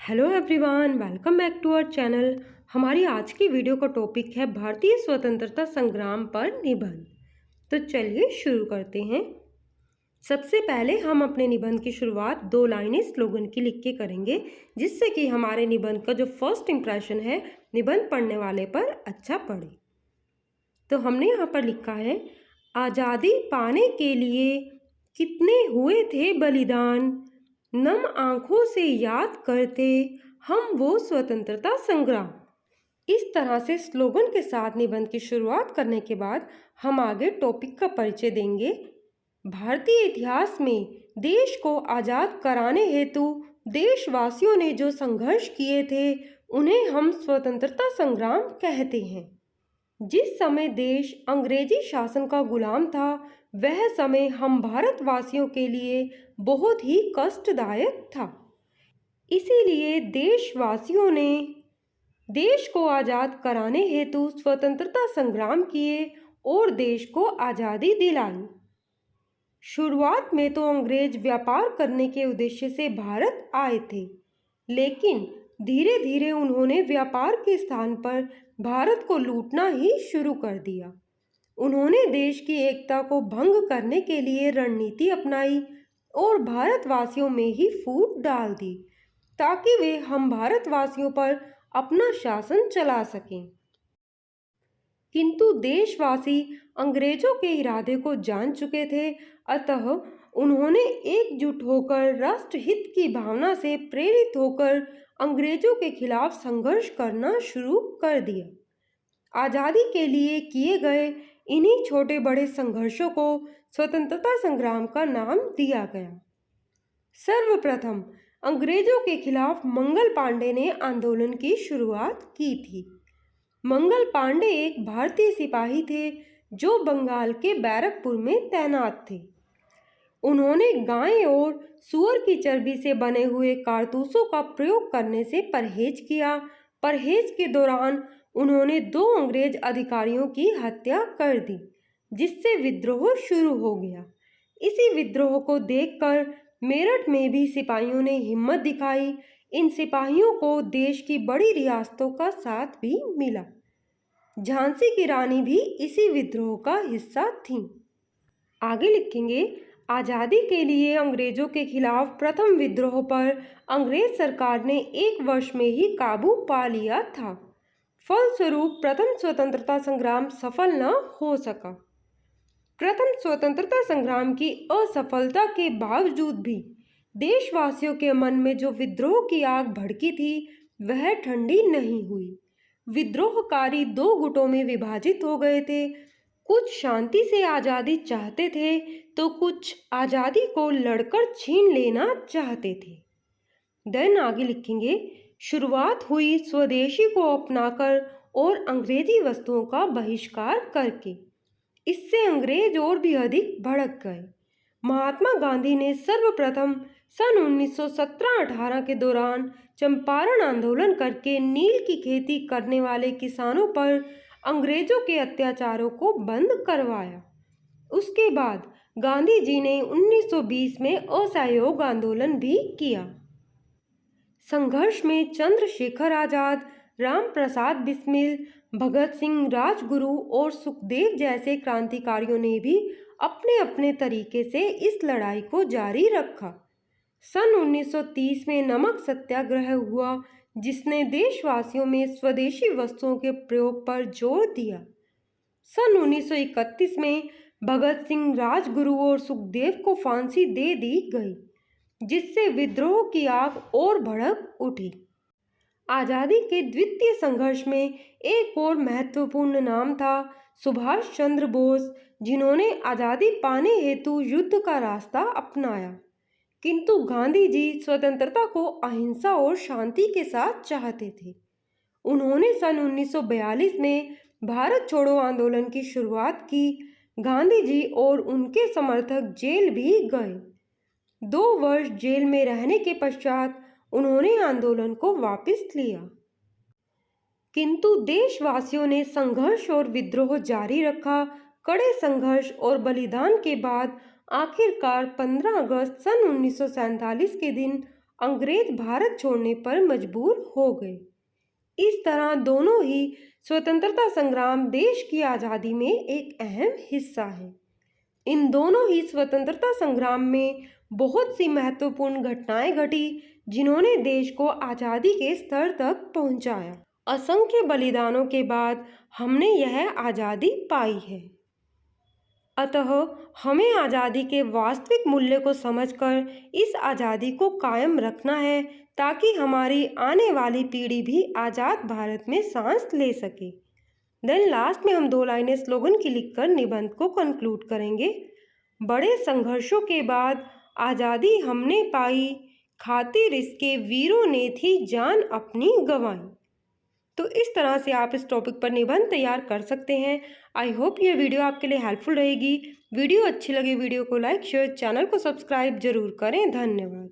Hello everyone, welcome back to our channel. हमारी आज की वीडियो का टॉपिक है भारतीय स्वतंत्रता संग्राम पर निबंध। तो चलिए शुरू करते हैं। सबसे पहले हम अपने निबंध की शुरुआत 2 लाइनें स्लोगन की लिख के करेंगे, जिससे कि हमारे निबंध का जो फर्स्ट इम्प्रेशन है निबंध पढ़ने वाले पर अच्छा पड़े। तो हमने यहाँ पर लिखा है, आज़ादी पाने के लिए कितने हुए थे बलिदान, नम आंखों से याद करते हम वो स्वतंत्रता संग्राम। इस तरह से स्लोगन के साथ निबंध की शुरुआत करने के बाद हम आगे टॉपिक का परिचय देंगे। भारतीय इतिहास में देश को आज़ाद कराने हेतु देशवासियों ने जो संघर्ष किए थे उन्हें हम स्वतंत्रता संग्राम कहते हैं। जिस समय देश अंग्रेजी शासन का गुलाम था, वह समय हम भारतवासियों के लिए बहुत ही कष्टदायक था। इसीलिए देशवासियों ने देश को आज़ाद कराने हेतु स्वतंत्रता संग्राम किए और देश को आज़ादी दिलाई। शुरुआत में तो अंग्रेज व्यापार करने के उद्देश्य से भारत आए थे, लेकिन धीरे धीरे उन्होंने व्यापार के स्थान पर भारत को लूटना ही शुरू कर दिया। उन्होंने देश की एकता को भंग करने के लिए रणनीति अपनाई और भारतवासियों में ही फूट डाल दी, ताकि वे हम भारतवासियों पर अपना शासन चला सकें। किंतु देशवासी अंग्रेजों के इरादे को जान चुके थे, अतः उन्होंने एकजुट होकर राष्ट्रहित की भावना से प्रेरित होकर अंग्रेजों के खिलाफ संघर्ष करना शुरू कर दिया। आज़ादी के लिए किए गए इन्हीं छोटे बड़े संघर्षों को स्वतंत्रता संग्राम का नाम दिया गया। सर्वप्रथम अंग्रेजों के खिलाफ मंगल पांडे ने आंदोलन की शुरुआत की थी। मंगल पांडे एक भारतीय सिपाही थे जो बंगाल के बैरकपुर में तैनात थे। उन्होंने गाय और सूअर की चर्बी से बने हुए कारतूसों का प्रयोग करने से परहेज किया। परहेज के दौरान उन्होंने 2 अंग्रेज अधिकारियों की हत्या कर दी, जिससे विद्रोह शुरू हो गया। इसी विद्रोह को देखकर मेरठ में भी सिपाहियों ने हिम्मत दिखाई। इन सिपाहियों को देश की बड़ी रियासतों का साथ भी मिला। झांसी की रानी भी इसी विद्रोह का हिस्सा थीं। आगे लिखेंगे, आज़ादी के लिए अंग्रेजों के खिलाफ प्रथम विद्रोह पर अंग्रेज सरकार ने 1 वर्ष में ही काबू पा लिया था। फलस्वरूप प्रथम स्वतंत्रता संग्राम सफल न हो सका। प्रथम स्वतंत्रता संग्राम की असफलता के बावजूद भी देशवासियों के मन में जो विद्रोह की आग भड़की थी, वह ठंडी नहीं हुई। विद्रोहकारी 2 गुटों में विभाजित हो गए थे। कुछ शांति से आज़ादी चाहते थे तो कुछ आज़ादी को लड़कर छीन लेना चाहते थे। देन आगे लिखेंगे, शुरुआत हुई स्वदेशी को अपनाकर और अंग्रेजी वस्तुओं का बहिष्कार करके। इससे अंग्रेज और भी अधिक भड़क गए। महात्मा गांधी ने सर्वप्रथम सन 1917-18 के दौरान चंपारण आंदोलन करके नील की खेती करने वाले किसानों पर अंग्रेजों के अत्याचारों को बंद करवाया। उसके बाद गांधी जी ने 1920 में असहयोग आंदोलन भी किया। संघर्ष में चंद्रशेखर आजाद, राम प्रसाद बिस्मिल, भगत सिंह, राजगुरु और सुखदेव जैसे क्रांतिकारियों ने भी अपने अपने तरीके से इस लड़ाई को जारी रखा। सन 1930 में नमक सत्याग्रह हुआ, जिसने देशवासियों में स्वदेशी वस्तुओं के प्रयोग पर जोर दिया। सन 1931 में भगत सिंह, राजगुरु और सुखदेव को फांसी दे दी गई, जिससे विद्रोह की आग और भड़क उठी। आज़ादी के द्वितीय संघर्ष में एक और महत्वपूर्ण नाम था सुभाष चंद्र बोस, जिन्होंने आज़ादी पाने हेतु युद्ध का रास्ता अपनाया। किंतु गांधी जी स्वतंत्रता को अहिंसा और शांति के साथ चाहते थे। उन्होंने सन 1942 में भारत छोड़ो आंदोलन की शुरुआत की। गांधी जी और उनके समर्थक जेल भी गए। 2 वर्ष जेल में रहने के पश्चात उन्होंने आंदोलन को वापस लिया। किंतु देशवासियों ने संघर्ष और विद्रोह जारी रखा। कड़े संघर्ष और बलिदान के बाद आखिरकार 15 अगस्त सन 1947 के दिन अंग्रेज भारत छोड़ने पर मजबूर हो गए। इस तरह दोनों ही स्वतंत्रता संग्राम देश की आज़ादी में एक अहम हिस्सा है। इन दोनों ही स्वतंत्रता संग्राम में बहुत सी महत्वपूर्ण घटनाएं घटी जिन्होंने देश को आज़ादी के स्तर तक पहुंचाया। असंख्य बलिदानों के बाद हमने यह आज़ादी पाई है। अतः हमें आज़ादी के वास्तविक मूल्य को समझकर इस आज़ादी को कायम रखना है ताकि हमारी आने वाली पीढ़ी भी आज़ाद भारत में सांस ले सके। देन लास्ट में हम 2 लाइनें स्लोगन की लिखकर निबंध को कंक्लूड करेंगे। बड़े संघर्षों के बाद आज़ादी हमने पाई, खातिर इसके वीरों ने थी जान अपनी गंवाई। तो इस तरह से आप इस टॉपिक पर निबंध तैयार कर सकते हैं। आई होप ये वीडियो आपके लिए हेल्पफुल रहेगी। वीडियो अच्छी लगे वीडियो को लाइक शेयर, चैनल को सब्सक्राइब जरूर करें। धन्यवाद।